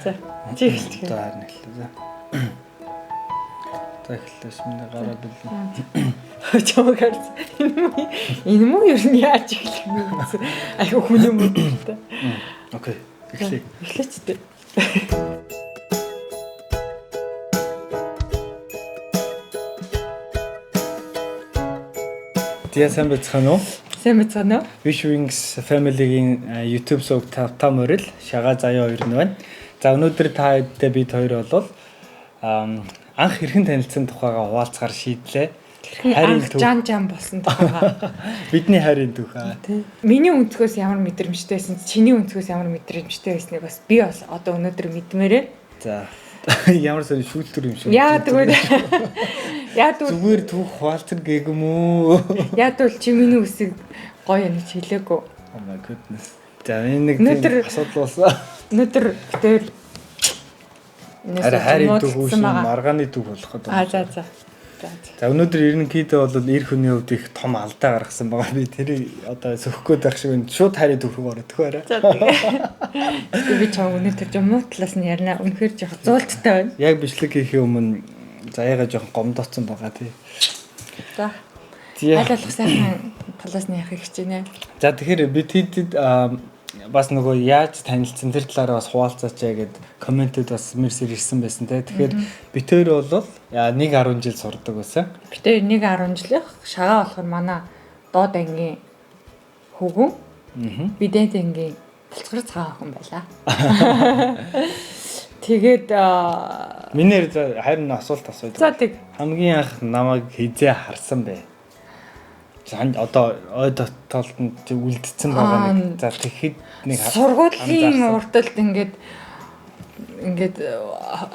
За. Чи эхэлчих. За харин эхэллээ. За. За эхэллээс минь гараа бэлэн. Чамаг харц. Энэ муу ер нь яаж эхлэх юм бэ? Айгу хүний мод та. Окей. Эхлэе. Эхлэч дээ. Тя сайн байцгаана уу? Сайн байцгаана уу? Wish Wings Family-гийн YouTube сувг тавтаа морил шагаа заяа хоёр нь байна. За өнөөдөр та хэдтэй бид хоёр бол анх хэрхэн танилцсан тухайгаа хуваалцахаар шийдлээ. Харин жан болсон тухайгаа. Бидний харин түүх аа. Миний өнцгөөс ямар мэдрэмжтэй байсан, чиний өнцгөөс ямар мэдрэмжтэй байсныг бас би бас одоо өнөөдөр мэдмээрээ. За ямар сони шүүлтүр юм шиг. Яа тэгвэл зүгээр түүх хуваалцар гэгэм үү? Яа тэгвэл чи миний үсийг гоё юм хэлээгүй. Oh my goodness. За энэ нэг асуудал болсон. Өнөөдөр тэр харин түүх үгүй маргааны түүх болох гэдэг. За. За өнөөдөр ерөнхийдөө бол эр хүний хувьд их том алдаа гаргасан байгаа. Би тэрийг одоо сөхөх гээд байх шиг байна. Шууд харин түүх рүү орох төхөөрэй. За тэгээ. Би чам өнөөдөр жомоо талаас нь ярина. Үнэхээр жоох зуулттай байна. Яг бичлэг хийхээ өмнө заяагаа жоох гомдоцсон байгаа тий. За. Аль болох сайхан талаас нь ярих гэж байна. За тэгэхээр бид хэд бас нөгөө яаж танилцсан тэр талаараа бас хуваалцаач гэд комментэд бас мэрсэр ирсэн байсан те. Тэгэхээр бид хоёр бол 1.10 жил сурдаг байсан. Бид хоёр 1.10 жилийнх шагаа болохоор манай доод ангийн хөвгөн. Бидэнт ангийн болцгор цагаан охин байлаа. Тэгээд минийэр харин асуулт асууж. За тэг. Хамгийн анх намайг хизээ харсан бэ? Одоо ой дотоолд үлдсэн байгаа нэг за тэгэхэд нэг сургуулийн урталд ингээд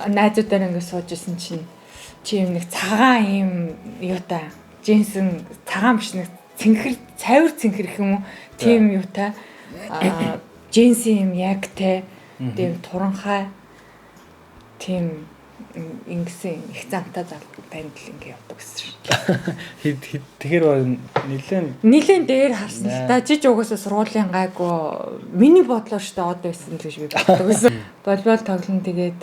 найзуудаар ингээд сууж исэн чинь чи юм нэг цагаан юм юутай джинсэн цагаан биш нэг цайвар цэнхэр гэх юм уу тийм юутай джинсэн юм яг те тийм туранхай тийм ингэсэн их замтай танд л ингэ явдаг гэсэн шүү. Тэгэхээр нилээн дээр харсан л да. Жиж угаасаа сургуулийн гайгүй миний бодлоор шүү дээ одоо байсан л гэж би боддог гэсэн. Волейбол тоглоно тэгээд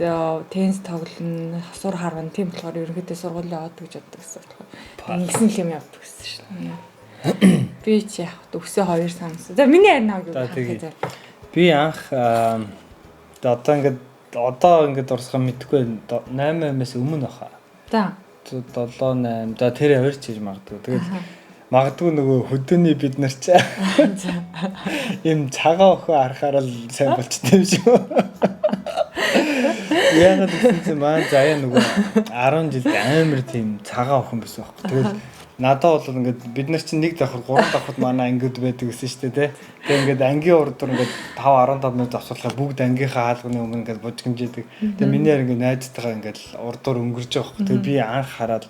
теннис тоглоно, хасуур харван тийм болохоор ерөнхийдөө сургуулийн аваад гэж боддог гэсэн. Ингэсэн л юм явдаг гэсэн шүү. Би ч яг өсөө 2 сансан. За миний харин аа юу. Би анх одоо ингээд урсгах мэдхгүй 8-аас өмнө баха. За. 7-8 за тэр авирч хийж магадгүй. Тэгээд магадгүй нөгөө хөдөөний бид нар ч юм цагаан охин харахаар л сайн болчтой юм шиг. Яагаад гэсэн чинь маань заяа нөгөө 10 жилд амар тийм цагаан охин байсан байхгүй. Тэгээд надад бол ингээд бид нар чинь нэг давхар 3 давхад манай ангиуд байдаг гэсэн шүү дээ тий. Тэгээ ингээд ангийн урдуур ингээд 5-15 минут авсуулахаа бүгд ангийнхаа хаалганы өмнө ингээд бужигмжээдэг. Тэгээ миний яар ингээд найзтайгаа ингээд урдуур өнгөрж байгаа хөөх. Тэгээ би анх хараад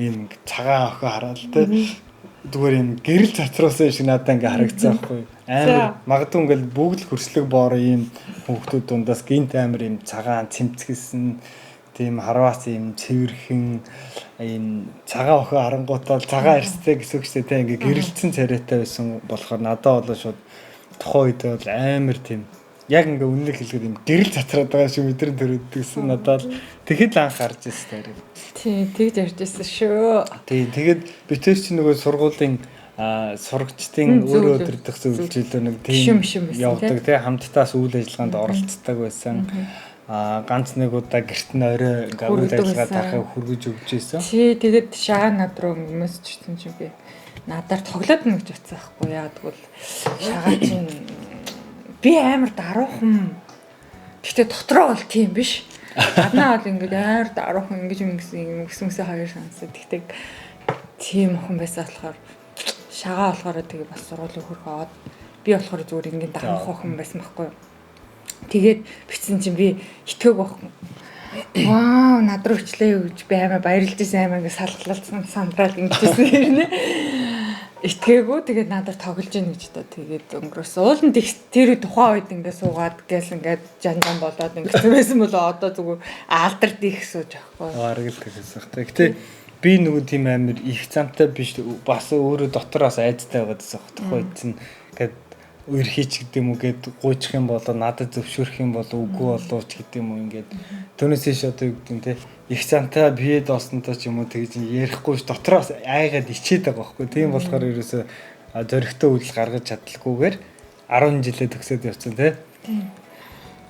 ийм цагаан охин хараад тий. Зүгээр юм гэрэл цацруулсан шиг надад ингээд харагдсан байхгүй. Амар магадгүй ингээд бүгд л хөрслөг боор ийм хүүхдүүд дундаас гинт амар ийм цагаан цэмцгэсэн тийм харваас юм цэвэрхэн ийм цагаан охин харангуутаа цагаан арьстай гэсэн үг шүү дээ. Ингээ гэрэлцэн царайтай байсан болохоор надад бол шууд тухайн үед бол амар тийм яг ингээ үнэлэг хэлгээд юм гэрэл цацраад байгаа шиг мэдрэн төрөдгсөн надад тэгэхэд л анх харж ирсэн тийм. Тий, тэгж ярьж ирсэн шүү. Тий, тэгээд битэр чи нөгөө сургуулийн сурагчдын өөрөө өдөрдөх зөвлөлөө нэг тийм явдаг тий хамттаас үйл ажиллагаанд оролцдог байсан. Ганц нэг удаа гэрт нь орой ингээ үйл ажиллагаа таахыг хүргэж өгч ийсэн. Тий, тэгээд шагаа над руу мессежсэн чинь би надаар тоглоод нэг ч утсан байхгүй яа тэгвэл шагаа чинь би амар даруухан. Гэхдээ дотроо бол тийм биш. Гаднаа бол ингээ амар даруухан ингэсэн хоёр шансаа. Тэгтээ тийм охин байсан болохоор шагаа болохоор тэгээ бас сургуулийн хөрх аваад би болохоор зүгээр ингээ даруух охин байсан байхгүй юу. Тэгээд бичсэн чинь би итгээг байхгүй. Вау, над руу ичлээ гэж би амар баярлж байсан амар ингээ салгалцсан сандраад ингэжсэн хэрнээ. Итгээгүй тэгээд надад тоглож ийн гэж та тэгээд өнгөрөөсөн. Уулын тэр тухайн үед ингээ суугаад гээл ингээ жан болоод ингэсэн байсан бол одоо зүгээр алдард их сууж байхгүй. Арга л тэгээс. Гэтэ би нөгөө тийм амар их замтай биш бас өөрөө дотроос айдтай байгаад байсан. Тухайн үед чинь ингээд үерхий ч гэдэг юм уу гээд гуйчих юм болоо надад зөвшөөрөх юм болоо үгүй болоо ч гэдэг юм уу ингээд түүнээс иш одоо юу гэдэг нь те их цантаа биед осноо ч юм уу тэгж ярихгүй ш дотроос айгаад ичээд байгаа байхгүй тийм болохоор ерөөсөө зөрөгтэй үйл гаргаж чадлаггүйгээр 10 жилээ төгсөөд явцсан те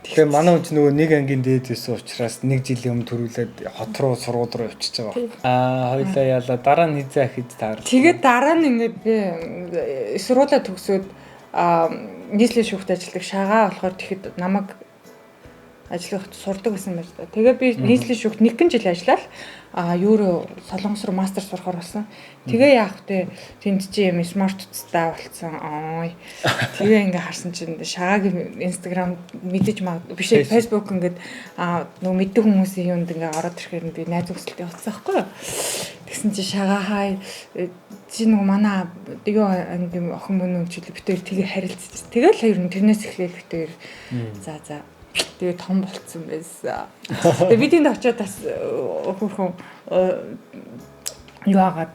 тэгэхээр манай хүн ч нөгөө нэг ангийн дээд байсан учраас нэг жилийн өмнө төрүүлээд хот руу сургууль руу явчихж байгаа. Хоёлаа яалаа дараа нь хизээ ахиж таар. Тэгээд дараа нь ингээд би сургуулаа төгсөөд нийслэлийн шүүхт ажилладаг шагаа болохоор тэгэхэд намайг ажиллахад сурдаг гэсэн байж та. Тэгээ би нийслэлийн шүүхт 1 жил ажиллаад евро солонгос руу мастер сурахаар болсон. Тэгээ яах вэ? Тэнд чи юм смарт утастай болцсон. Тэгээ ингээ харсан чинь шагаагийн инстаграм мэдэж биш фэйсбુક ингээд нөгөө мэддэг хүмүүсийн юунд ингээ ороод ирэхээр би найз өгсөлтөй утсан байхгүй юу? Тэгсэн чи шагаа хай чи нөгөө манай юу ангийн охин мөн үчил битээр тэгээ харилцаж. Тэгэл хоёр нь тэрнээс эхлээл битээр за тэгээ том болцсон байсан. Тэгээ би тэнд очиод бас хөрхөн юу агаад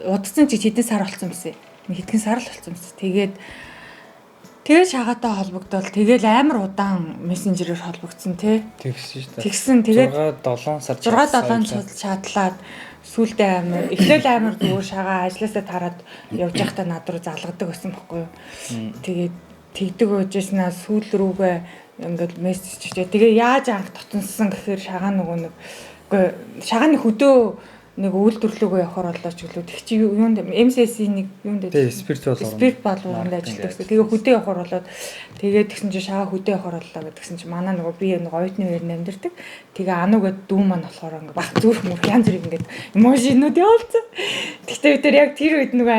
удацсан чи хэдэн сар болсон юмсэн. Нэг хэдхэн сар л болсон юмсэн. Тэгээд шагаатай холбогдвол тэгэл амар удаан мессенжерээр холбогдсон тий. Тэгсэн шүү дээ. Тэгсэн тэгээд 6-7 сар шаатлаад сүүлдээ амар эхлээл амар зүгээр шагаа ажилласаа тараад явж байхдаа над руу залгадаг байсан байхгүй юу. Тэгээд тэгдэг байжснаа сүүл рүүгээ ингээд мессеж чичээ. Тэгээ яаж анх дотноссон гэхээр шагаа нөгөө нэг үгүй шагааны хөдөө нэг үйлдвэрлэгөө явахаар болоо ч гэлөө тэг чи юунд MCS-ийн нэг юунд спирт болгоомд ажилладаг гэсэн. Тэгээ хөдөө явахаар болоод тэгээд тэгсэн чи шагаа хөдөө явахаар боллоо гэдгсэн чи манай нөгөө би нэг оюутны үеэр амьдэрдэг. Тэгээ ануугээд дүү маань болохоор ингээд баг зүрх мөрх янз бүр ингээд эможинууд явуулсан. Тэгтээ бид яг тэр үед нөгөө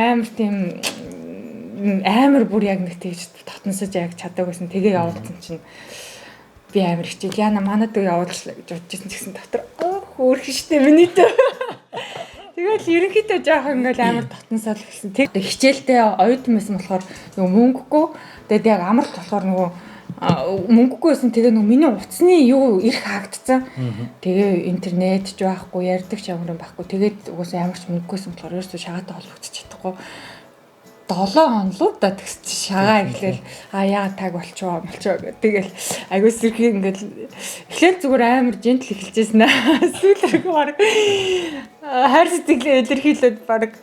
амар бүр яг нэг тэгж татнасаж яг чаддаг байсан. Тэгээ явуулсан чинь би амар хичээл яна манад дөө явуулчлаа гэж бодчихсон гэсэн дотор хөөрхөн штэ миний дөө. Тэгэл ерөнхийдөө жоох ингээл амар татнасаал гэсэн. Тэг хичээлдээ оюутан байсан болохоор нөгөө мөнгөгүй тэгээд яг амралт болохоор нөгөө мөнгөгүй байсан. Тэгээ нөгөө миний утасны юу ирэх хаагдцсан. Тэгээ интернет ч байхгүй ярьдаг ч ямар юм байхгүй. Тэгээд угаасаа ямар ч мөнгөгүйсэн болохоор ерөөсөө шагаатай холбогдож чадахгүй. 7 хоног да тэгс шагаа эхлээл яа таг болчоо гэх. Тэгэл айгуу сэрхий ингээл эхлээл зүгээр амар жинтл эхэлжсэн аа. Сүүлрэг баг хайр сэтгэлээ илэрхийлээд баг.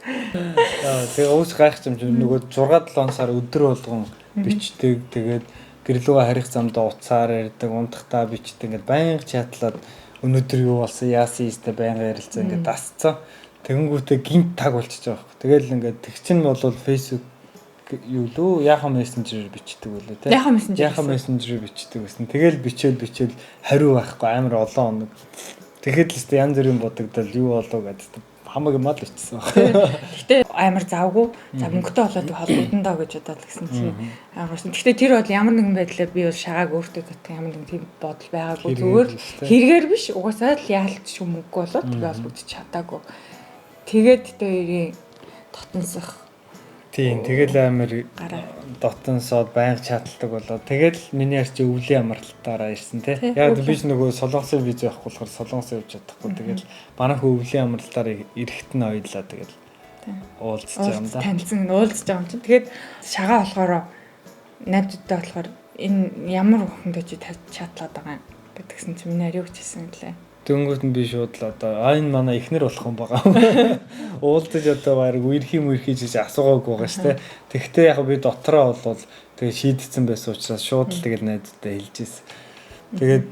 Тэгээ өөс гайх юм чинь нөгөө 6-7 сар өдөр болгон бичдэг. Тэгээд гэрлүүгээ харих замдаа уцаар ярьдаг, унтахтаа бичдэг. Ингээд байнга чатлаад өнөөдөр юу болсон, яасан юмстай байнга ярилцсан ингээд дасцсан. Тэгэнгүүтээ гинт таг болчихж байгаа юм. Тэгэл ингээд тэгчин бол Facebook юу лөө яхан мессенжерээр бичдэг үлээ тий. Яхан мессенжерээр бичдэг гэсэн. Тэгэл бичээл хариу байхгүй амар олон хоног. Тэгэхэд л өстө янз бүрийн бодогдол юу болов гэдэг хамаагүй мал ичсэн байна. Гэтэ амар завгүй. За мөнгөтэй болоод холбогдсон доо гэж бодоод гисэн чи амарсан. Гэтэ тэр бол ямар нэгэн байдлаар би бол шагааг өөртөө татах ямар нэгэн тийм бодол байгаагүй. Зүгээр хэрэгээр биш угаасаа л яалтч мөнгө болоод тэгээ холбогдож чадаагүй. Тэгээд тэрийн дотносох. Тийм, тэгэл амар дотносоод байнга чаталдаг болоо. Тэгэл миний арчи өвлийн амралтаараа ирсэн тий. Яг биш нөгөө солонгосын виз явахгүй болохоор солонгос явж чадахгүй. Тэгэл манайх өвлийн амралтаар ирэхт нь ойлаа тэгэл. Уулзж байгаа юм да. Танилцсан уулзж байгаа юм чинь. Тэгээд шагаа болохоор найзуудтай болохоор энэ ямар охиндоо чи чатлаад байгаа юм гэдгсэн чинь миний ариу хүчсэн гэлээ. Дөнгөт нь би шууд л одоо энэ манай ихнэр болох юм байгаа. Уулзаж одоо баг үерхий гэж асуугаагүй байгаа шүү дээ. Тэгвэл яг би дотроо болвол тэгээ шийдсэн байсан учраас шууд л тэгэл найзтай хэлжсэн. Тэгээд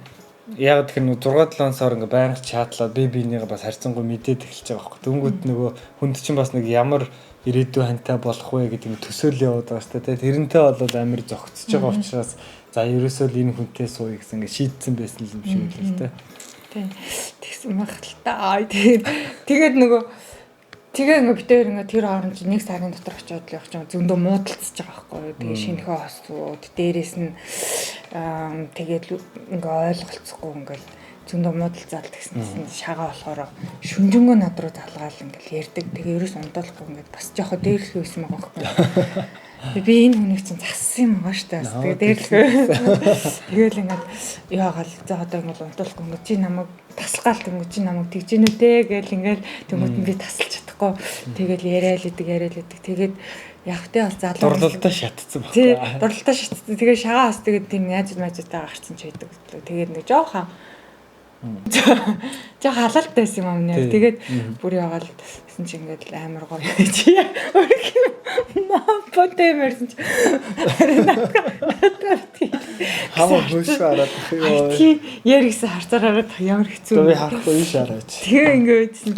яг тэр нэг 6-7 сар ингээ байнга чатлаад би бинийгээ бас харьцангуй мэдээд эхэлж байгаа байхгүй. Дөнгөт нөгөө хүнд чинь бас нэг ямар ирээдүйн хантай болох вэ гэдэг төсөөл яваад байгаа шүү дээ. Тэрнтэй бол амар зөгцөж байгаа учраас за ерөөсөө л энэ хүнтэй сууя гэсэн ингээ шийдсэн байсан юм шиг л дээ. Тэгсэн байх л та. Тэгээд нөгөө тэгээ ингээ битээр ингээ тэр хооронд нэг сарын дотор очиод л явах чинь зөндөө муудалцж байгаа байхгүй юу. Тэгээ шинэхээ хосууд дээрээс нь тэгээд ингээ ойлголцохгүй ингээл зөндөө муудалцаал гэсэн чинь шагаа болохоор шүнжэнгөө над руу залгаал ингээл ярьдаг. Тэгээ ерөөс ундуулахгүй ингээд бас жоохон дээрлэх байсан байгаа байхгүй. Би энэ хүнийг чинь зассан юм байгаа шүү дээ. Тэгээ дээрлэх. Тэгээл ингээд яагаал за одоо ингээд ундуулахгүй ингээд чи намайг таслгаал тэнгуү чи намайг тэгж гинүү дээ гэл ингээд тэнгуүт би тасалж чадахгүй. Тэгээл яриад идэг. Тэгээд яг тэ бол залуу дурлалтаа шатцсан байна. Тий, дурлалтаа шатцсан. Тэгээ шагаа бас тэгээд тийм найзтай гарцсан ч байдаг. Тэгээд нэг жоохон халалт байсан юм аа. Тэгээд бүр яваал гэсэн чи ингээд амар гоё чи мапотэмэрсэн чи хава хөш хараад тий яригсэн харцаар хараад ямар хэцүү би харахгүй шараач. Тэгээ ингээд чинь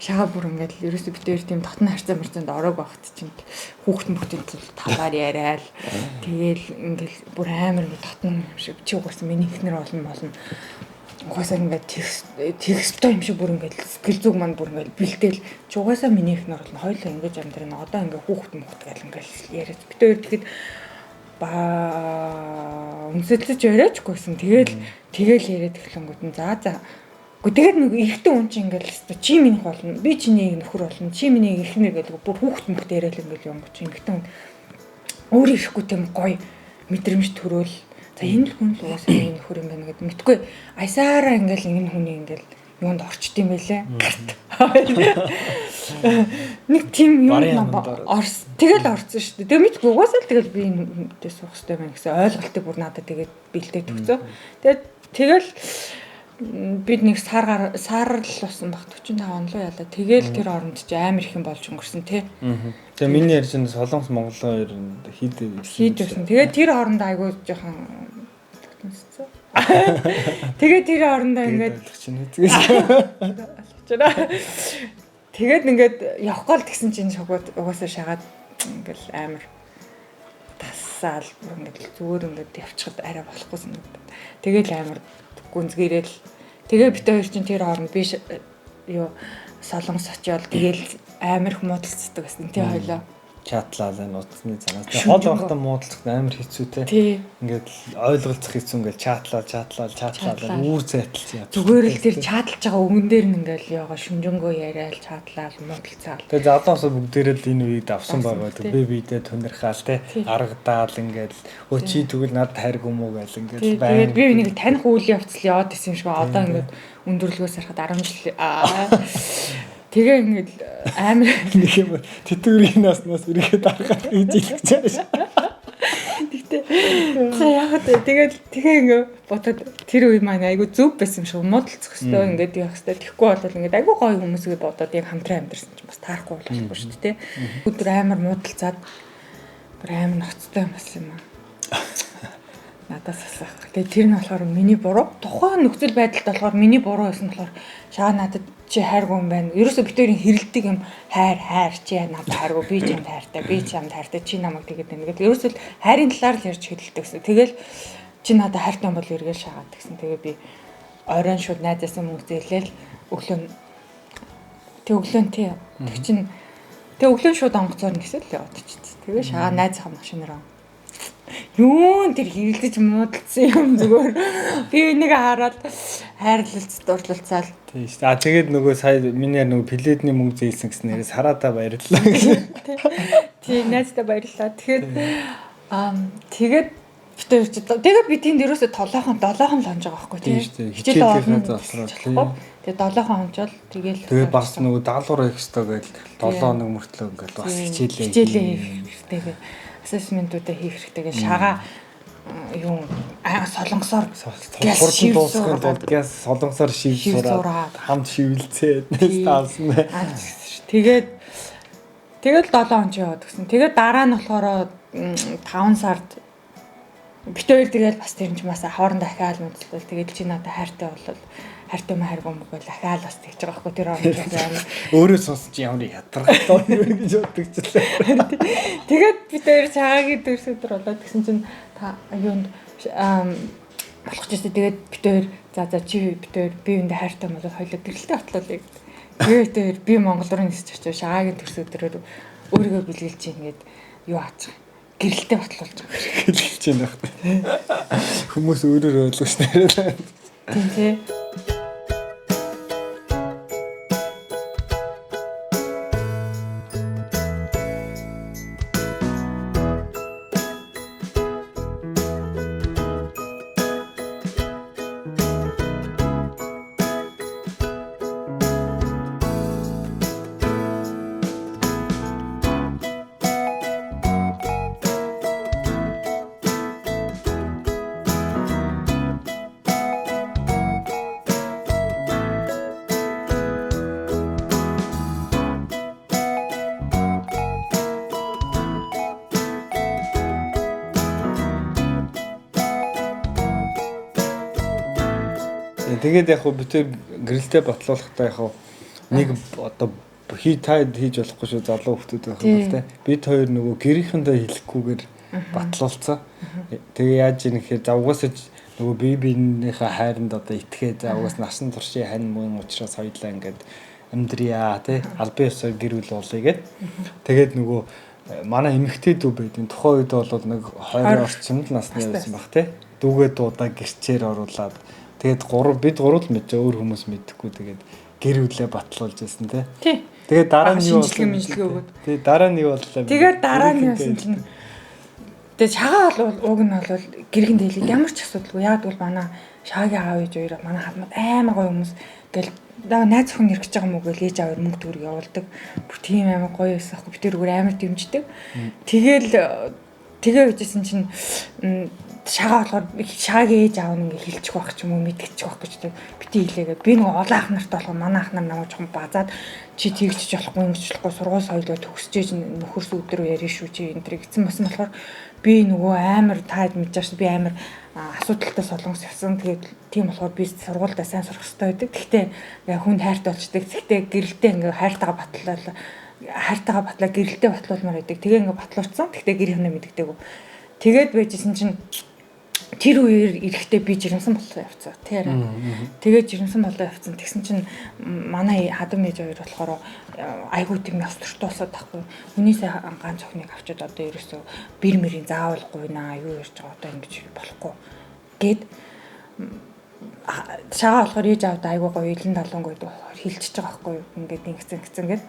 шагаа бүр ингээд ерөөсөө битээр тийм дотны харцаа мөрцөнд ороог багт чинь хүүхэд мөхтөнд талаар яриад тэгээл ингээд бүр амар ингээд дотн юм шиг чи угаасан миний ихнэр болно угаасаа ингээд тексттэй юм шиг бүр ингээд сэтгэл зүг маань бүр ингээд бэлдээл чи угаасаа миний ихнэр болно хоёулаа ингэж амьдрын одоо ингээд хүүхэд мөхт гэл ингээд яриад битээр тэгэхэд үнсэлж яриачгүйсэн тэгэл яриад эхлэнгүүд нь за Гэхдээ тэгээд нэг ихтэй хүн чинь ингээл чи минийх болно. Би чиний нөхөр болно. Чи миний эхнэр гэдэг бүр хүүхэд мөхт яриад ингээл юм чи ихтэй хүн өөрөө ихгүй тийм гоё мэдрэмж төрөөл. За энэ хүн л угаасаа миний нөхөр юм байна гэдэг мэдгүй. Аясаараа ингээл энэ хүний ингээл юунд орчд юм бэлээ. Нэг тийм юм тэгэл орсон шүү дээ. Тэгээ мэдгүй угаасаа л тэгэл би энэтэй суух хэрэгтэй байна гэсэн ойлголтыг бүр надад тэгээд бэлдээд өгцөө. Тэгэл бид нэг сар л болсон баг 45 он л яла. Тэгэл тэр оронд чи амар их юм болж өнгөрсөн тий. Тэгээ миний ярьж байгаа Солонгос Монголоо хэд байсан. Тэгээ тэр оронд айгүй жоохон татнасцсан. Тэгээ тэр орондоо ингээд тэгээд ингээд явахгүй л тэгсэн чинь шогоод угаасаа шагаад ингээл амар тассаал ингээд зүгээр ингээд явчихад арай болохгүй санагдаад. Тэгэл амар гүнзгийрэл тэгээ бит хоёр чинь тэр хооронд би юу солонгос очиод тэгэл амар их муудалцдаг гэсэн тий хоёлоо чатлаа нууцны цанаас хол байхдаа муудалцах амар хэцүү те ингээд ойлголцох хэцүү ингээд чатлаа үүр зайталсан яа зүгээр л тэр чатлж байгаа өгөн дээр нь ингээд яага шүнжэнгөө яриад чатлаа муудалцаал тэгээ залуусаа бүгдээрээ л энэ үед авсан байгаа те би бидээ тунирхаал те аргадаал ингээд өө чи тэгвэл надад хайрг юм уу гэл ингээд тэгээд би энийг таних үйл явцал яваад исэн юм шиг одоо ингээд өндөрлгөөс харахад 10 жил тэгээ ингээд амар нэг юм тэтгэврийн наснаас үргэлж дарахад гэж хэлж байгаа. Тэгтээ яг тэгээ ингээд бодоод тэр үе маань айгу зөв байсан юм шиг муудалцах хэвээр ингээд явах хэвээр тэгэхгүй бол ингээд айгу гоё хүмүүсгээ бодоод яг хамтран амьдэрсэн чинь бас таарахгүй болохгүй шүү дээ. Өдөр амар муудалцаад бүр амар ноцтой юм бас юм аа. Надаас асах. Тэгээ тэр нь болохоор миний буруу. Тухайн нөхцөл байдалд болохоор миний буруу байсан болохоор шаа надад чи хайргүй юм байна. Ерөөсө битэрийн хэрэлдэг юм хайр чи надад хайргүй би чамд хайртай би чамд хайртай чи намайг тэгээд ингээд ерөөсө хайрын талаар л ярьж хэлдэг гэсэн. Тэгэл чи надад хайртай юм бол эргээл шаагаад гэсэн. Тэгээ би оройн шууд найзаасаа мөнгө зээлэл өглөө тий. Тэг өглөө шууд онгоцоор нэгсэл яваад чийц. Тэгээ шаа найзынхаа машинаар юун тэр хэрэлдэж муудалцсан юм зүгээр би энийг хараад хайрлалц дурлалцаал тийм шүү дээ. Тэгээд нөгөө сая миний нөгөө пледний мөнгө зээлсэн гэсэн нэрээс хараадаа баярлалаа гэсэн. Тийм найзтай баярлалаа. Тэгээд тэгээд би тэнд ерөөсө толоохон л онж байгаа байхгүй тийм хичээл орно болохоор тэгээд 7 онжол тэгээд бас нөгөө даалгавар хийх хэрэгтэй гэж 7 хоног мөртлөө ингээд бас хичээлээ хийх хэрэгтэй. Ассесментуудаа хийх хэрэгтэй гэж шагаа юу солонгосоор хурдан дуусгахын тулд газ солонгосоор шивсураад хамт шивэлцээд таасан. Тэгээд 7 он ч яваад гисэн. Тэгээд дараа нь болохоор 5 сард бит хоёр тэгэл бас тэр юм бас хоорондоо ахаал мэдлээ. Тэгээд чи надад хайртай болол хайртай юм хайргүй юм бол ахаал бас тэгж байгаа байхгүй тэр хооронд байна. Өөрөө сонсч ямар ятаргатай юм гэж боддогчлээ. Тэгээд бит хоёр цагаагийн төрс өдөр болоод гэсэн чинь та юунд болох ч гэсэн тэгээд бит хоёр за чи бит хоёр би үүндээ хайртай юм бол хоёлоо гэрэлтэй отлоолыг. Тэгээд бит хоёр би Монгол руу нисэж очиж шагаагийн төрс өдрөөр өөрийгөө бэлгэлж ингээд юу аачих гэрэлтэй батлуулж байгаа. Гэлж байна. Хүмүүс өөрөөр ойлгож нэрээ. Тийм тий. Тэгээд яг хөө битэр гэрэлтэй батлуулахдаа яг хөө нэг одоо тайд хийж болохгүй шүү залуу хүмүүс байх юм бол те. Бид хоёр нөгөө гэрийнхэндээ хэлэхгүйгээр батлуулцсан. Тэгээ яаж ийм гэхээр за угаасаа нөгөө бие биенийхээ хайранд одоо итгээд за угаас насан туршийн хань мөн уучраас хоёлаа ингээд амьдрья те. Албан ёсоор гэр бүл болъё гэд. Тэгээд нөгөө манай эмэгтэй дүү байдیں۔ Тухайн үед бол нэг 20 орчимд насны байсан баг те. Дүүгээ дуудаа гэрчээр оруулаад тэгээд бид гурав л мэдээ өөр хүмүүс мэдэхгүй тэгээд гэр бүлээ батлуулж байсан те. Тэгээд дараа нь юу болов? Тэгээд дараа нь юу боллоо? Тэгээд дараа нь юусэн чинь тэгээд шагаа бол уг нь бол гэрхэн дэлийг ямар ч асуудалгүй. Яг бол манай шаагийн аав ээж хоёр манай хадмад амар гоё хүмүүс гэл найз охин ирэх гэж байгаа мүү гэл ээж аав мөнгө төгрөг явуулдаг. Бүр тийм амар гоё байсан аахгүй. Би тэр үгээр амар дэмждэг. Тэгээ үжсэн чинь шагаа болохоор шаагийн ээж аав нь ингээ хилчих байх ч юм уу мэдчих байх гэж бити хэлээгээд би нөгөө олон ах нарт болох манай ах нар намайг жоохон базаад чи тэгчих болохгүй ингэж болохгүй сургууль соёлоо төгсөж нөхөрс өдрөө ярина шүү чи энэ төр гэсэн басан болохоор би нөгөө амар таад мэдэж би амар асуудалтай солонгос явсан. Тэгээд тийм болохоор би сургуультай сайн сурах хэрэгтэй байдаг. Гэхдээ хүнд хайртай болчдаг. Гэхдээ гэрэлтэй ингээ хайртайгаа батлаа гэрэлтэй батлуулмаар байдаг. Тэгээ ингээ батлуулсан. Гэхдээ гэрийнхнээ мэддэггүй. Тэгээд байжсэн чинь тэр үеэр эрэхтэй би жирэмсэн болоо явцгаа. Тэгээд жирэмсэн болоо явцсан. Тэгсэн чинь манай хадам ээж хоёр болохоор айгуу тийм ястартуусаад тахгүй. Хүнийсээ ганц охиныг авчиад одоо ерөөсөө бэр мэрийн заавалгүй наа юу ярьж байгаа одоо ингэж болохгүй гэд шагаа болохоор ээж аавда айгуу гоё илэн далангууд хилчиж байгаа байхгүй юу. Ингээд ингэсэн гэд.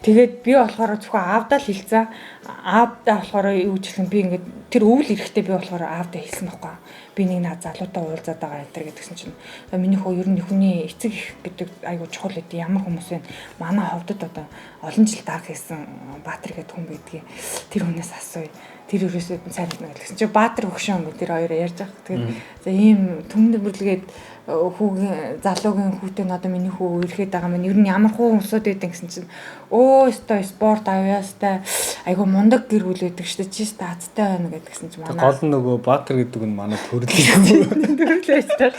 Тэгээд би болохоор зөвхөн аавдаа л хэлсэн. Аавдаа болохоор юу гэжлэн би ингээд тэр өвөл эрэхтэй би болохоор аавдаа хэлсэн байхгүй. Би нэг наад залуутай уулзаад байгаа энэ төр гэдгсэн чинь миний хөө ер нь хүний эцэг их гэдэг айгуу чухал гэдэг ямар хүмүүс вэ? Манай ховдод одоо олон жил даг хийсэн Баатар гэдэг хүн байдгийг тэр хүнээс асууя. Тэр өрөөсөө сайн мэднэ гэсэн чи Баатар хөгшин өнгө тэр хоёроо ярьж байгаа. Тэгээд за ийм түмэн бүрлгээд хүүгийн залуугийн хүүтэй одоо миний хүү ирэхэд байгаа маань ер нь ямар хуу хүмүүсүүд байдаг гэсэн чинь өөстой спорт авьяастай айгу мундаг гэр бүл байдаг шүү дээ чи статтай байна гэдгсэн чинь манай гол нөгөө Баатар гэдэг нь манай төрлөө шүү.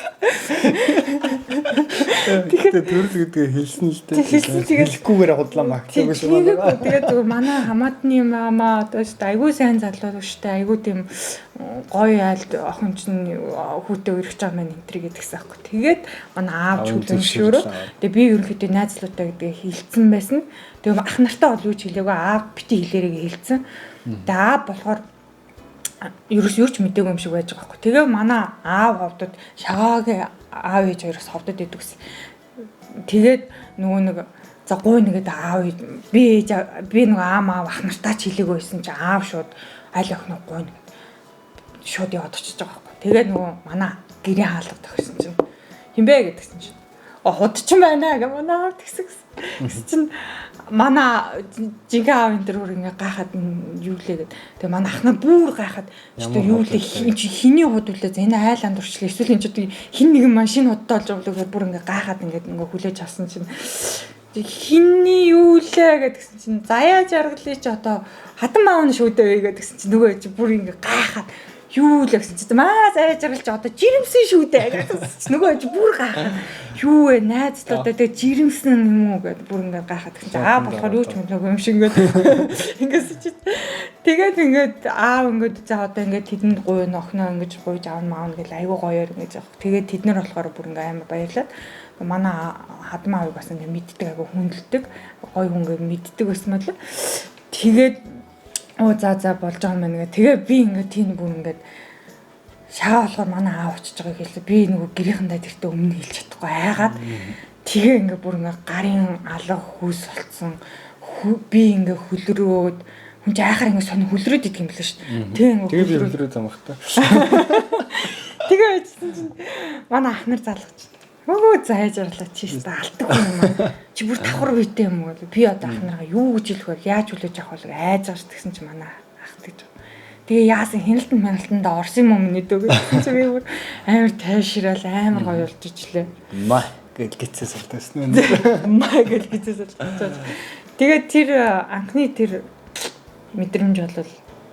Тэгэхээр төрөл гэдгээ хэлсэн л дээ. Хэлэхгүйгээр худлаа магтдаг шүү байна. Тэгээд зөв манай хамаатны мама одоо шүү дээ айгу сайн залуу шүү дээ айгу тийм гоё айлд охин чинь хүүтэй өргөж байгаа маань энэ төр гэдгсэн аахгүй. Тэгээд манай аав чөлөөншөөрөө тэгээд би ерөнхийдөө найзлуутай гэдгээ хэлсэн байсан. Тэгээд ах нартаа бол юу ч хэлээгүй аав бити хэлээрээ хэлсэн. Тэгээд аав болохоор ерөөс юу ч мэдээгүй юм шиг байж байгаа байхгүй. Тэгээ манай аав ховдод шагаагийн аав ээж хоёроос ховдод идэв гэсэн. Тэгээд нөгөө нэг за гой нэгэд аав би нөгөө аав ах нартаа ч хэлээгүй байсан чи аав шууд аль охин гой нэгэд шууд яваад очиж байгаа байхгүй. Тэгээ нөгөө манай гэрийн хаалга тохирсон чинь хинбэ гэдгсэн чинь худчин байна гэх манай аав тэгсэн. Гэсэн чинь манай жинхэнэ аав энэ төр ингээ гайхаад юу лээ гэд. Тэгээ манай ах нар бүр гайхаад чи юу лээ хиний худ үлээ за энэ айланд урчлаа эсвэл энэ чи хин нэгэн машин худтай болж байгаа гэхээр бүр ингээ гайхаад ингээ хүлээж авсан чинь хинний юу лээ гэдгсэн чинь заяа жаргалыг чи одоо хатан маавны шүүдээ вэ гэдгсэн чинь нөгөө чи бүр ингээ гайхаад юу л гэсэн чи маа заяа жаргалч одоо жирэмсэн шүү дээ гэсэн нөгөө чи бүр гайхаад юу вэ найзлуудаа тэгээ жирэмсэн юм уу гэд бүр ингээ гайхаад гэсэн чи аа болохоор юу ч мэдээгүй юм шиг ингээс чи тэгээд ингээд аав ингээд за одоо ингээд тэдэнд гуй нохноо ингээд гуйж аавн маавн гэл айгуу гоёор ингэж явах тэгээд тэд нар болохоор бүр ингээ амар баярлаад манай хадмаа аяг бас ингээ мэддэг айгуу хүндэлдэг гоё хүн ингээ мэддэг байсан мэл тэгээд за болж байгаа юм байна гэ. Тэгээ би ингээд тийм бүр ингээд шаа болохоор манай аав очиж байгааг хэлээ. Би нөгөө гэрийнхэндээ тэртээ өмнө хэлж чадахгүй айгаад тэгээ ингээд бүр ингээд гарын алга хүүс болцсон. Би ингээд хөлрөөд хүн ч айхаар ингээд сони хөлрөөд идэх юм билээ шүү дээ. Тэгээ би хөлрөөд замхтай. Тэгээ очсон чинь манай ах нар залгаж өө зааж орлоо чи өстө алтдаг юм аа. Чи бүр давхар үйтэй юм уу? Би одоо ах нараа юу гэж хэлэх вэ? Яаж хүлээж авах вэ? Айж байгаа ш тэгсэн чи манай ах гэж. Тэгээ яасан хяналтанд орсон юм миний дөө гэсэн чи би бүр амар тайшраал амар гоё болж ичлээ. Маа гэж гисээс болтойсэн үү? Маа гэж гисээс болтойсон. Тэгээ тэр анхны тэр мэдрэмж бол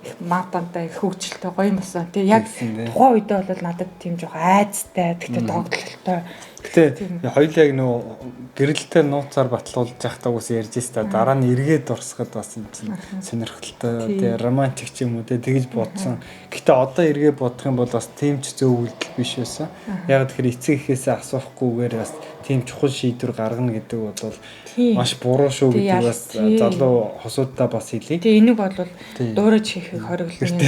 их мапантай их хөвгчлөлтэй гоё юм болсон. Тэгээ яг тухайн үедээ бол надад тийм жоох айцтай, тэгтээ догтлолтой Гэтэ хоёул яг нөгөө гэрэлтэй нууцаар батлуулж явахдаа ус ярьж та дараа нь эргээд дурсахад бас юм чинь сонирхолтой тий романтик ч юм уу тэгж бодсон. Гэтэ одоо эргээ бодох юм бол бас тийм ч зөв үйлдэл биш байсан. Яг тэгэхээр эцэг эхээсээ асуухгүйгээр бас тийм чухал шийдвэр гаргана гэдэг бол маш буруу шүү гэдэг бас залуу хосуудаа бас хэлье. Тэгээ энийг бол дуурайж хийхийг хориглоно.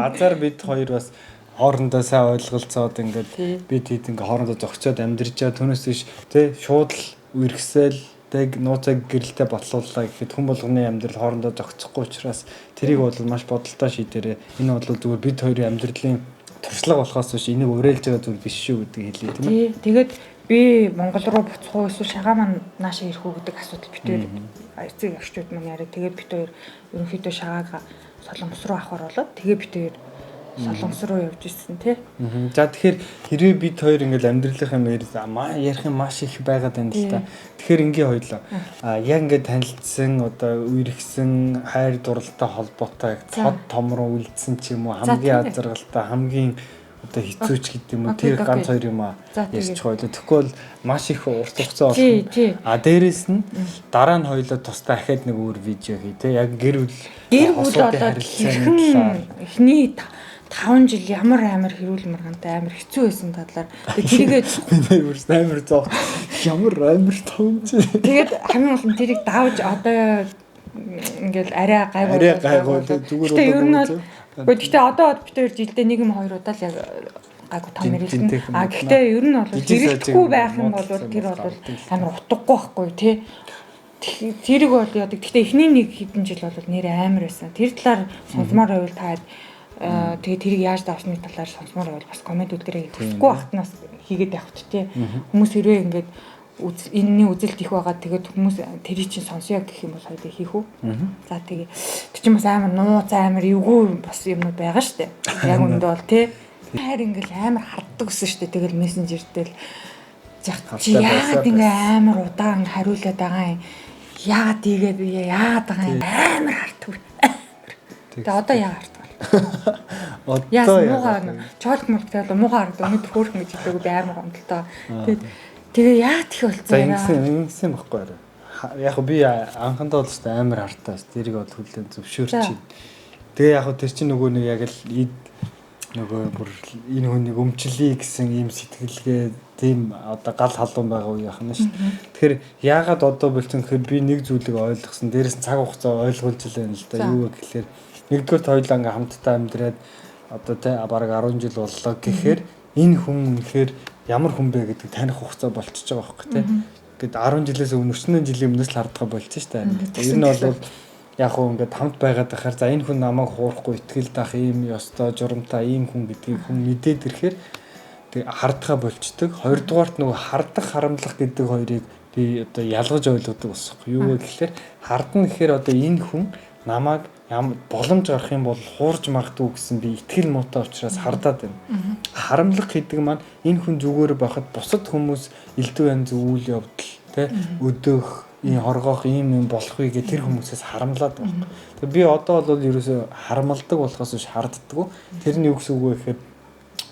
Азар бид хоёр бас хоорондоо сайн ойлголцоод ингээд бид хэд ингээд хоорондоо зогцоод амьдарч байгаа түүнээс биш тий шууд л үргэсэл тэг нууцыг гэрэлтэй батлууллаа гэхэд хүн болгоны амьдрал хоорондоо зогцохгүй учраас тэрийг бол маш бодолтой шийдээрээ энэ бол зүгээр бид хоёрын амьдралын туршлага болохоос биш энийг уриалж байгаа зүйл биш шүү гэдэг хэлээ тийм ээ. Тэгээд би Монгол руу буцах уу эсвэл шагаа маань нааша ирэх үү гэдэг асуудал бид хоёр эцэг эгчүүд маань яриа. Тэгээд бид хоёр ерөнхийдөө шагаага Солонгос руу авахар болоод тэгээд бид хоёр Солонгос руу явж ирсэн тий. За тэгэхээр хэрвээ бид хоёр ингээл амьдралынхаа ярих юм маш их байгаад байна л да. Тэгэхээр ингийн хоёлоо яг ингээд танилцсан одоо үерхсэн хайр дурлалтай холбоотой цод том руу үлдсэн ч юм уу хамгийн азаргалтай хамгийн одоо хэцүү ч гэдэг юм уу тэр ганц хоёр юм ярьчих хоёлоо. Тэгэхгүй бол маш их урт хугацаа болох. Дээрээс нь дараа нь хоёлоо тусдаа ахаад нэг өөр видео хий тий. Яг гэр бүл болоод эхний 5 жил ямар амар хэрүүл маргантай амар хэцүү байсан талаар тэрийгээ би өөрс амар зов ямар амар 5 жил тэгээд хамгийн гол нь тэрийг давж одоо ингээл арай гайгүй зүгээр ер нь бол гэхдээ одоо бид 2 жилдээ нэг юм хоёр удаа л яг гайгүй том мэрэлсэн. Гэхдээ ер нь бол хэрэглэхгүй байх юм бол тэр бол амар утгагүй байхгүй тий. Тэрийг бол яадаг. Гэхдээ эхний нэг хэдэн жил бол нэр амар байсан. Тэр талаар сонсомоор байвал та тэгээ тэрийг яаж давсны талаар сонсомоор байвал бас комментүүд дээрээ хэлэхгүй багтнаас хийгээд явахт тий. Хүмүүс хэрвээ ингээд энэний үзэлт их байгаа тэгээд хүмүүс тэрийг чинь сонсё гэх юм бол хайд хийх үү. За тэгээ тэр чинь бас амар нууц амар эвгүй бас юмнууд байгаа штэ. Яг үндэ бол тий. Хайр ингээл амар харддаг гэсэн штэ. Тэгэл мессенжер дээр яагаад ингээ амар удаан хариулаад байгаа юм. Яагаад тийгээд яагаад байгаа юм амар харддаг. Тэгээ одоо яагаад харддаг. Одоо яа. Чолк мөртэй бол муухай харагдав. Өнөөдөр хөөрхөн гэж хэлээгүй би амар гомдолтой. Тэгээ яа тэх болцоо. За ингэсэн байхгүй. Яг би анхандаа бол ч амар хартаа. Тэрийг бол хүлэн зөвшөөрч чинь. Тэгээ яг тэр чинь нөгөө нэг яг л нөгөө бүр энэ хүнийг өмчлөе гэсэн ийм сэтгэлгээ тийм одоо гал халуун байгаа үе яхана шүү. Тэгэхээр яагаад одоо болчихсон гэхээр би нэг зүйлийг ойлгосон. Дээрээс нь цаг хугацаа ойлгуулж байна л да. Юу вэ гэхээр нэгдүгээр хоёулаа ингээм хамтдаа амьдраад одоо тэ бараг 10 жил боллоо гэхээр энэ хүн үнэхээр ямар хүн бэ гэдэг таних хугацаа болчихж байгаа байхгүй тий. Ингээд 10 жилээс өмнө 40 жилийн өмнөөс л хардгаа болчихсон шүү дээ. Ер нь бол яг хөө ингээд хамт байгаад байхаар за энэ хүн намайг хуурахгүй итгэл даах ийм ёстой журамтай ийм хүн гэдгийг хүн мэдээд ирэхээр тэг хардгаа болчдөг. Хоёрдугаарт нөгөө хардах харамлах гэдэг хоёрыг би одоо ялгаж ойлгодог болсон. Юу вэ гэхээр хардна гэхээр одоо энэ хүн намайг боломж гарах юм бол хуурж магадгүй гэсэн би итгэл муутай учраас хардаад байна. Харамлах гэдэг маань энэ хүн зүгээр байхад бусад хүмүүс элдв янз үйл явдал тэ өдөөх ийм хоргоох ийм юм болох вэ гэх тэр хүмүүсээс харамлаад байна. Тэгээ би одоо бол ерөөсөө харамлдаг болохоос биш харддаггүй. Тэр нь юу гэсэн үг вэ гэхээр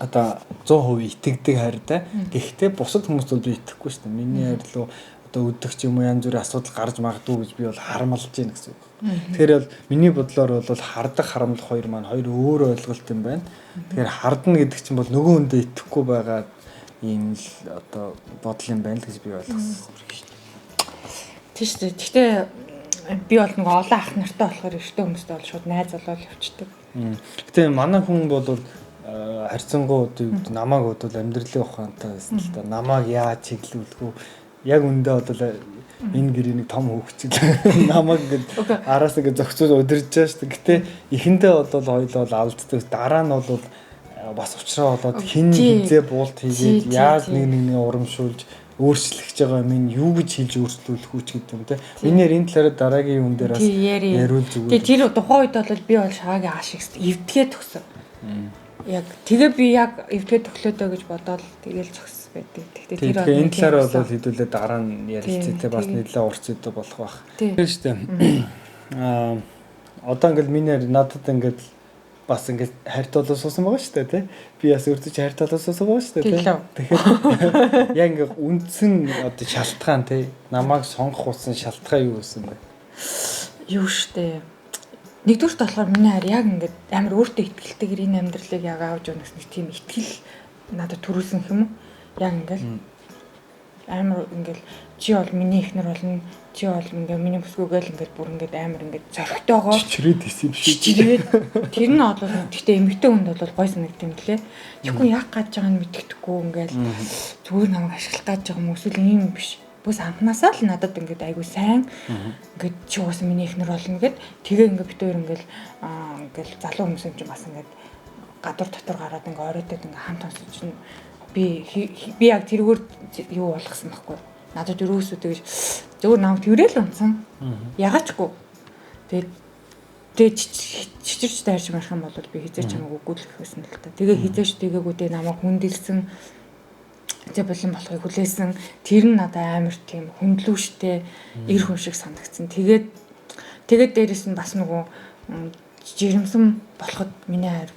одоо 100% итгэдэг хайртай. Гэхдээ бусад хүмүүст бол би итгэхгүй шүү дээ. Миний хайр руу одоо өдөх ч юм уу янз бүрийн асуудал гарч магадгүй гэж би бол харамлж байна гэсэн үг. Тэгэхээр бол миний бодлоор бол хардах харамлах хоёр маань хоёр өөр ойлголт юм байна. Тэгэхээр хардна гэдэг чинь бол нөгөө хүндээ итгэхгүй байгаа ийм л одоо бодол юм байна л гэж би ойлгосон. Тийм шүү дээ. Гэхдээ би бол нөгөө олон ах нартай болохоор эртөө хүмүүстэй бол шууд найз болол явчихдаг. Гэтэ манай хүн бол харьцангуй намайг бодвол амьдралын ухаантай байсан л да. Намайг яаж чиглүүлэх вэ? Яг үндэ бол энэ гэрийн нэг том хөвгчл намайг ингээд араас ингээд зөгцөөд удирж байгаа шүү дээ. Гэтэ эхэндээ бол хоёул бол алддаг. Дараа нь бол бас уучраа болоод хин хизээ буулт хийгээд яаж нэг урамшуулж өөрчлөх байгаа юм юу гэж хэлж өөрчлүүлэх үү гэдэг юм те. Минийэр энэ талаараа дараагийн юм дээр бас яриул зүгээр. Тэгээ тэр тухайн үед бол би бол шаагийн ашиг эвдгээ төгсөн. Яг тэгээ би яг эвдгээ төглөөдөө гэж бодоод тэгээл зогссон байдаг. Тэгэхээр энэ талаар бол хэдүүлээ дараа нь ярилцээ те бас нэлээд урт зүйл болох байх. Тийм шүү дээ. Одоо ингээл минийэр надад ингээд бас ингээд хайрт болоо суусан байгаа шүү дээ тий. Би бас өөртөө хайрт болоо суусан байгаа шүү дээ тий. Тэгэхээр яг ингээд үндсэн одоо шалтгаан тий. Намайг сонгох болсон шалтгаан юу байсан бэ? Юу штэ. Нэгдүгürt болохоор миний хайр яг ингээд амар өөртөө ихтэйгээр энэ амьдралыг яг авч явах гэсэн тийм ихтгэл надад төрүүлсэн юм уу? Яг ингээд амар ингээд чи бол миний ихнэр болно. Чи бол ингээ миний бүсгүйгээл ингээд бүр ингээд амар ингээд зөрөгтэйгоо чичрээд исэн юм шиг. Чичрээд тэр нь бол гэхдээ эмэгтэй хүнд бол гой санагдсан гэлээ. Чихгүй яг гаж байгааг нь мэддэхгүй ингээл зүгээр намайг ашиглах гаж байгаа юм эсвэл ийм биш. Бүс анханасаа л надад ингээд айгу сайн ингээд чи уус миний ихнэр болно гэд тэгээ ингээд бид хоёр ингээл залуу хүмүүс юм чи бас ингээд гадуур дотор гараад ингээд оройдод ингээд хамт онсож чинь би яг тэргээр юу болгосон байхгүй. Надад өрөөсөө тэгж зөвөр намайг тэрэл унтсан. Ягаачгүй. Тэгээд чичирч дайрч марах юм бол би хизээч хамаагүй гүйлэх байсан л та. Тэгээ хизээч тэгээгүй дээ намайг хүндэлсэн. Тэ болон болохыг хүлээсэн. Тэр нь надад амар тийм хүндлүүштэй эр хүн шиг санагдсан. Тэгээд дээрэс нь бас нөгөө жирэмсэн болоход миний хайр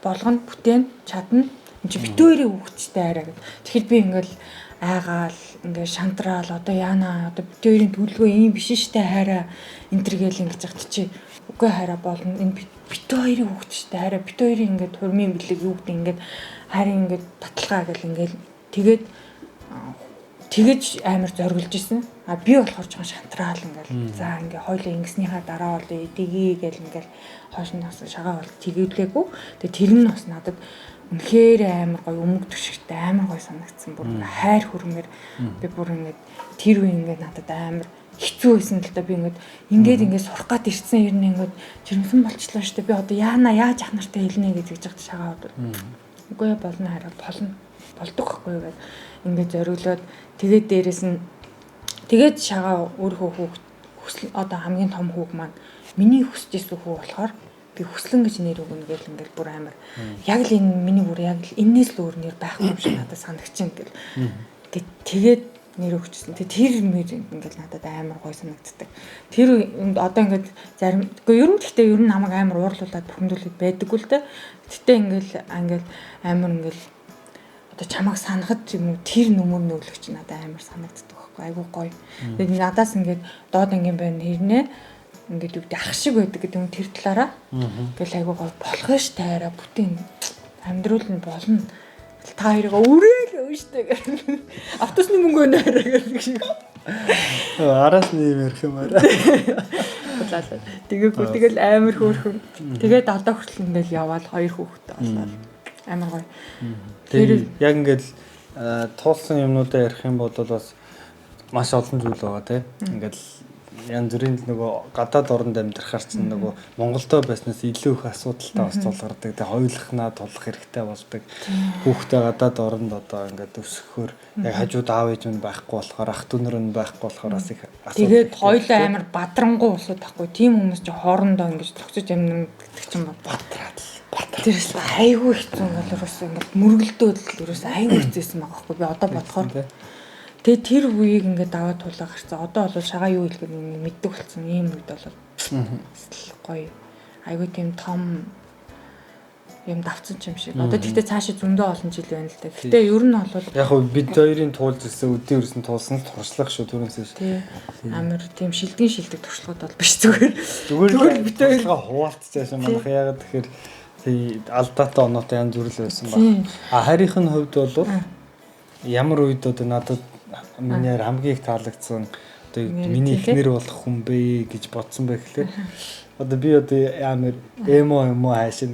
болгоно бүтээн чадна. Энд чи битүүрийн хүүхдтэй хайраа гэд. Тэгэхээр би ингээл айгаал ингээ шантраал одоо яана одоо битүүрийн төлөвөө ийм биш штэ хайраа энтергээл ингэжягт чи үгүй хайраа болно энэ битүүрийн хүүхдтэй хайраа битүүрийн ингээ турмын бэлэг юу гэдэг ингээ хайрын ингээ баталгаа гэл ингээл тэгэж амар зоргилж исэн. А би болохоор жоохон шантраал ингээл за ингээ хоёлоо ингэснийхаа дараа бол эдгий гэл ингээл хоошноос шагаа бол тэгэлээгүй. Тэгээ тэр нь бас надад үнэхээр амар гоё өмг төшигтэй амар гоё санагдсан. Бүр хайр хүрмээр би бүр ингээд тэр үе ингээд надад амар хэцүү байсан л да би ингээд сурах гад ирсэн ер нь ингээд жирэмсэн болчлоо штэ би одоо яана яаж ах нартай хэлнэ гэж жигж шагаа бол үгүй болно хараа болно болдог байхгүй юу гэдэг ингээд зориглоод тэгээд дээрэс нь тэгээд шагаа өөрөө хүсэл одоо хамгийн том хүүг маань миний хүсэж ирсэн хүү болохоор би хүслэн гэж нэр өгнө гэл ингээл бүр амар яг л энэ миний бүр яг л энэс л өөр нэр байхгүй юм шиг надад санагчин гэл тэгээд нэр өгчсэн. Тэр мэр ингээл надад амар гоё санагддаг. Тэр одоо ингээд зарим ер нь гэхдээ ер нь намайг амар уурлуулад бухимдуулаад байдаггүй л дээ. Гэтэ ингээл амар ингээл одоо чамайг санахад юм уу тэр нүмер нөглөгч надад амар санагддаг байхгүй айгуу гоё. Тэгээд надаас ингээд доод ангийн байна хэрнээ ингээд үгдээ ах шиг байдаг гэдэг юм тэр талаараа. Ингээл айгуу гоё болох ш таараа бүтэн амьдрал нь болно. Та хоёроо үрээл өөштэй гэх. Автобусны мөнгө өнөөрэй гэх шиг. Араас нь юм ярих юм аа. Тэгэл амар хөөрхөн. Тэгээд одоо хүртэл ингээл яваал хоёр хүүхэдтэй болоод амар гоё. Тэр яг ингээд туулсан юмнуудаа ярих юм бол бас маш олон зүйл байгаа тийм. Ингээд янз бүрийн нөгөө гадаад оронд амьдрахаар чинь нөгөө Монголдо байснаас илүү их асуудалтай бас тулгардаг. Тэгээ хойлохнаа тулах хэрэгтэй болдог. Хүүхдээ гадаад оронд одоо ингээд өсгөхөөр яг хажууд аав ээж нь байхгүй болохоор ах дүү нар нь байхгүй болохоор бас их асуудал. Тэгээд хоёулаа амар бадрангуй улсууд байхгүй. Тийм хүмүүс чинь хоорондоо ингэж тогтсож амнаа гэдэг чинь батраад л. Тэрс айгүй хэцүү ингээл ерөөсөө ингээд мөргөлдөөд л ерөөсөө айгүй хэцээсэн байгаа байхгүй. Би одоо бодохоор тэгээ тэр үеийг ингээд даваа тулаа гарцсан. Одоо бол шагаа юу хэлэхэд мэддэг болсон. Ийм үед бол гоё. Айгүй тийм том юм давцсан юм шиг. Одоо тэгтээ цаашаа зөндөө олон жил байна л да. Гэтэ ер нь бол яг хөө бид хоёрын туулж ирсэн өдөө ерөөсөн туулсан л туршлага шүү түрүүнээс. Амар тийм шилдэг туршлагууд бол биш зүгээр. Зүгээр бид хоёроо хуваалцчихсан манайх ягаад тэгэхээр тий алдаатай оноотой янз бүр л байсан баг. Харийнх нь хувьд бол ямар үед одоо надад миний хамгийн их таалагдсан одоо миний эхнэр болох хүн бэ гэж бодсон байх лээ. Одоо би одоо амар эмо хайшин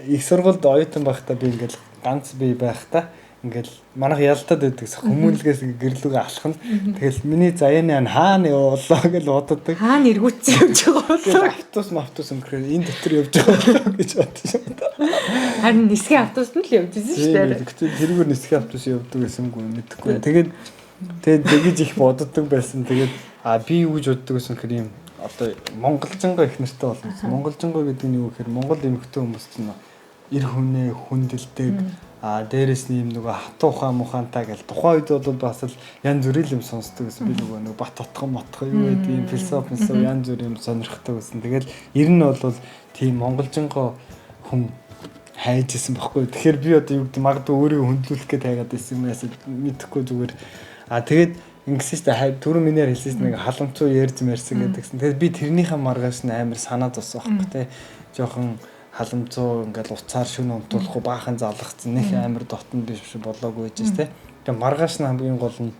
их сургуульд оюутан байхдаа би ингээл ганц бие байхдаа ингээл манайх ялтаад байдаг хүмүүнлгээс гэрлүүгээ алхна. Тэгэл миний заяаны хаана явуулаа гэж боддог. Хаана эргүүцсэн явж байгаа болоо. Автос өнгөрөө энэ дотор явж байгаа гэж бодсон. Харин нисхийн автобусд л явж байсан шүү дээ. Тэгтээ тэрүүгээр нисхийн автобус явдаг гэсэнгүй мэдэхгүй. Тэгээд тэгэж их боддог байсан. Тэгээд би юу гэж боддог гэсэн хэр юм одоо монголжинго их нэртэй болно. Монголжинго гэдэг нь юу гэхээр монгол эмэгтэй хүмүүс чинь эр хүнээ хүндэлдэг дээрэс нь юм нөгөө хатуу ухаантай гэл тухайн үед бол бас л янз бүрийн юм сонсдог гэсэн би нөгөө бат утхан юу гэдэг юм философи янз бүрийн юм сонирхдаг гэсэн. Тэгэл ер нь бол тийм монголжинго хүн хайжсэн байхгүй. Тэгэхээр би одоо юу гэдэг магадгүй өөрийгөө хөндлүүлэх гэж тайгаад байсан юм яасаа мэдэхгүй зүгээр. Тэгээд ингэсэн шүү дээ. Түрүү минийэр хэлсэн шүү дээ. Нэг халамцуу ярьсан гэдэгсэн. Тэгээд би тэрнийхээ маргааш нь амар санаа зовсон байхгүй те. Жохон халамцуу ингээл уцаар шүн унтуулахгүй баахан залгацсан. Нэг амар дотн биш болоогүй гэж те. Тэгээд маргааш нь хамгийн гол нь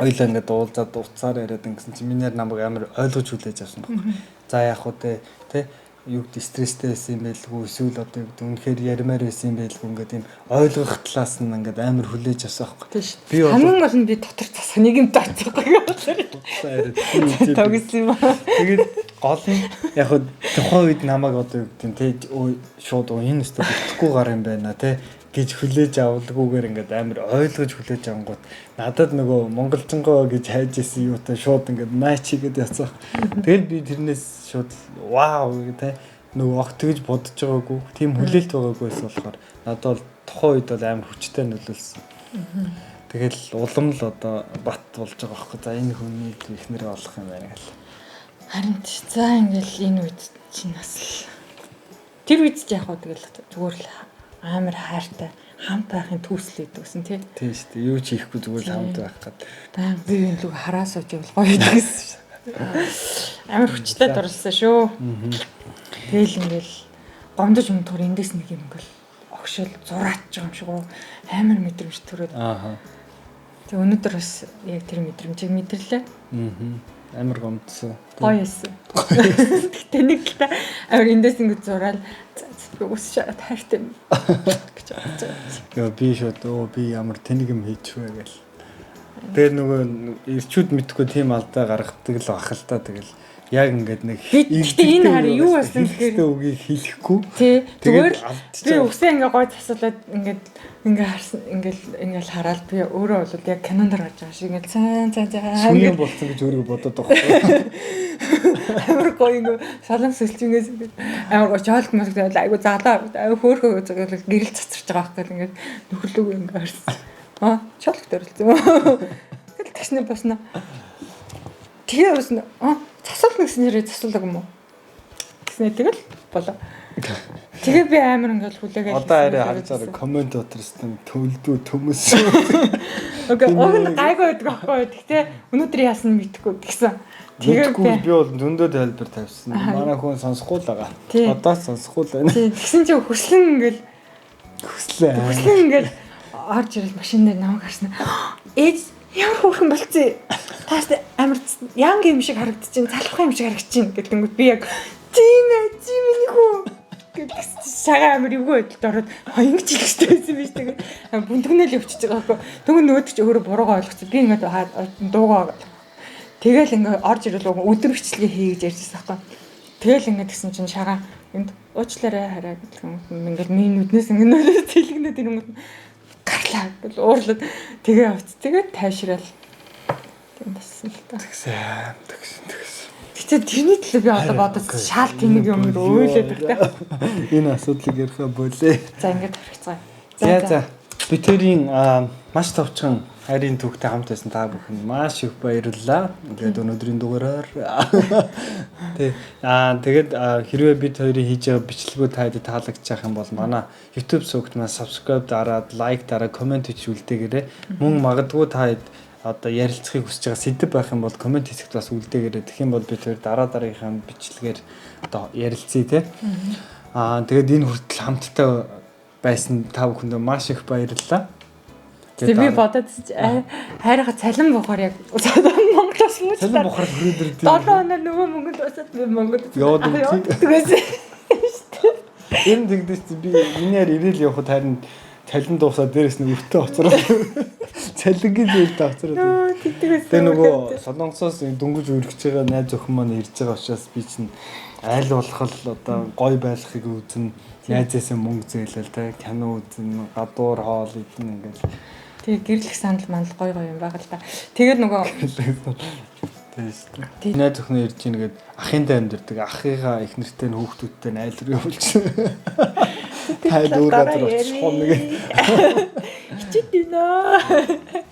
ойлоо ингээд уулзаад уцаар яриад ингэсэн чи минийэр намайг амар ойлгож хүлээж авсан байхгүй. За яах вэ те юу гэдэг стресстэй байсан юм байлгүй эсвэл одоо үнэхээр ярмаар байсан юм байлгүй ингээд юм ойлгох талаас нь ингээд амар хүлээж авсан байхгүй. Би хамгийн гол нь би дотор засах нэг юм тооцоогүй. Тогс юм. Тэгээд гол нь яг хөө тухайн үед намайг одоо юу гэдэг те шууд энэ өстө бүтэхгүй гар юм байна те гэж хүлээж авалгүйгээр ингээд амар ойлгож хүлээж авангууд надад нөгөө монголчингоо гэж хайж исэн юутай шууд ингээд матч хийгээд яцсан. Тэгэл би тэрнээс шууд вау гэдэг нөгөө огт тэгж бодож байгаагүй тийм хүлээлт байгаагүй байсан болохоор надад бол тухайн үед бол амар хүчтэй нөлөөлсөн. Тэгэл улам л одоо бат болж байгаа байхгүй. За энэ хүний ихнэрээ олох юм байна гэл. Харин за ингээл энэ үед чинь бас л тэр үед ч яг хаа тэгэл зүгээр л амар хайртай хамт байхын түүсэл өгдөг гэсэн тий. Тийм шүү дээ. Юу ч хийхгүй зүгээр л хамт байх гэдэг. Баян бие биелүү хараа сууж явал гоё гэсэн шүү. Амар хүчтэй дурлсан шүү. Тэгэл ингээл гомдож өмтгөр эндээс нэг юм ингээл огшол зураач байгаа юм шиг уу амар мэдрэмж төрөөд. Тэг өнөөдөр бас яг тэр мэдрэмжийг мэдэрлээ. Амар гомдсон. Гоё эсэ. Гэтэ нэг л та амар эндээс ингэ зураал би ус шат хайртай гэж бодож. Яа би шууд би ямар тэнэг юм хийчихвэ гэл. Тэр нөгөө ирчүүд мэдхгүй тийм алдаа гаргадаг л бах л та тэгэл яг ингээд нэг гэтээ энэ хараа юу болсон гэхээр үгийг хэлэхгүй. Тий. Зүгээр би үсээ ингээ гой засуулаад ингээ харсан ингээл хараад би өөрөө бол яг кинонд гарч байгаа шиг ингээл цаа сүнэн болсон гэж өөрөө бодоод байгаа. Амар гоё ингээ салан сэлчингээс амар гоё жоолт мас гэдэг айгу залаа айгу хөөхөө гэрэл цацарч байгаа байхгүй ингээд нөхөрлөг ингээ харсан. Чолог төрөлцөө. Тэгэл ташны босно. Тэгээ босно. Засуулна гэсэн нэрээ засуулдаг юм уу? Гэснээр тэгэл болоо. Тэгээ би амар ингээл хүлээгээл. Одоо арай харж байгаа комент доторсон төвлдөө төмөс. Окей, огт гайгүй байдаг аахгүй. Гэхдээ өнөөдөр яасан мэдэхгүй гэсэн. Тэгээ би бол зөндөө тайлбар тавьсан. Манай хүн сонсохгүй л байгаа. Одоо сонсохгүй л байна. Тэгсэн чинь хөслөн ингээл орж ирэл машин дээр намайг харсан. Ээж ямар хөөрхөн болцсон. Таас амар янг юм шиг харагдчихээн, залхах юм шиг харагдчихээн гэдэг би яг тийм ээ, чи миний хүн гэдэг шага амар эвгүй байдалд ороод ингэж хэлчихсэн байсан биз тэгээд бүндгнэл өвчөж байгаа байхгүй. Тэгвэл нөөдөч өөрөө буруугаа ойлгоцсон. Би ингээд дуугаа тэгэл ингээд орж ирэл өдөр бичлэгээ хий гэж ярьжсэн байхгүй. Тэгэл ингээд гэсэн чинь шага энд уучлаарай хараа гэх юм ингээд миний нүднээс ингээд нөлөөс тэлгнээд ирэнгүүт гарлаа гэл уурлаад тэгээ авц. Тэгээд тайшраал. Тийм бассан л та. Тэгсэн. Гэтэ тэрний төлөө би одоо бодож шаал тэнэг юм ойлоод байна. Энэ асуудлыг ярих болээ. За ингээд харагцгаа. За. Би тэрийн маш товчхон хайрын түүхтэй хамт байсан та бүхэн маш их баярлалаа. Ингээд өнөөдрийн дугаараар. Тэгээд хэрвээ бид хоёрын хийж байгаа бичлэгүүд таад таалагдчих юм бол манай YouTube сувагт маань subscribe дараад, like дараад, comment хийүүлдээгээрэй. Мөн магадгүй та одоо ярилцахыг хүсэж байгаа сэдв байх юм бол комент хэсэгт бас үлдээгээрэй. Тэгэх юм бол бид хоёр дараагийнхаа бичлэгээр одоо ярилцъя те. Тэгээд энэ хүртэл хамтдаа байсан та бүхэндээ маш их баярлалаа. Би бодоод хайраа цалин бухаар яг Монголоос мууч. Цалин бухаар хүрээд ирдээ. 7 хоног нөгөө Монгол усаад би Монголд яваад тэгээс. Энэ тэгдэс би минийэр ирээл явахад харин цалин дуусаад дээрэс нь өвтөө оцроо. Цалингийн зээлтэй оцроо. Тэгээ нөгөө солонгосоос дөнгөж өргөж байгаа найз охин маань ирж байгаа учраас би чинь айл болох л одоо гой байлахыг үзэн найзаасаа мөнгө зээлэл тэ кино үзэн гадуур хоол идэн ингээл тэгээ гэрлэх санал манал гой юм байгаа л да. Тэгээд нөгөө тийм найз охин ирж ийн гээд ахынтай амьдэрдэг ахыгаа их нэртэй хүүхдүүдтэй айлруу явуулчихсан. Тайл өөр газар очихсон нэг. Хичээд дийнэ.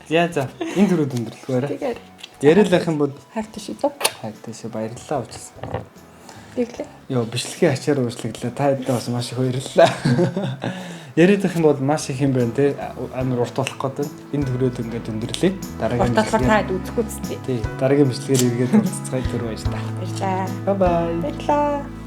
За энэ төрөд өндөрлөхөөрэй. Яриад байх юм бол хайртай шүү дээ. Хайртай шүү баярлалаа уучлаарай. Тэглээ. Йоо, бичлэгийн ачаар уушлаглаа. Та хэдэн бас маш их баярлалаа. Яриад их юм бол маш их юм байна те. Амар урт болох гэдэг. Энд хүрээд ингээд өндөрлөө. Дараагийн Урт болохоор та үзэхгүй зү. тий. Дараагийн бичлэгээр эргээд уулзцгаая түр байж та. Баярлалаа. Bye bye. Баярлалаа.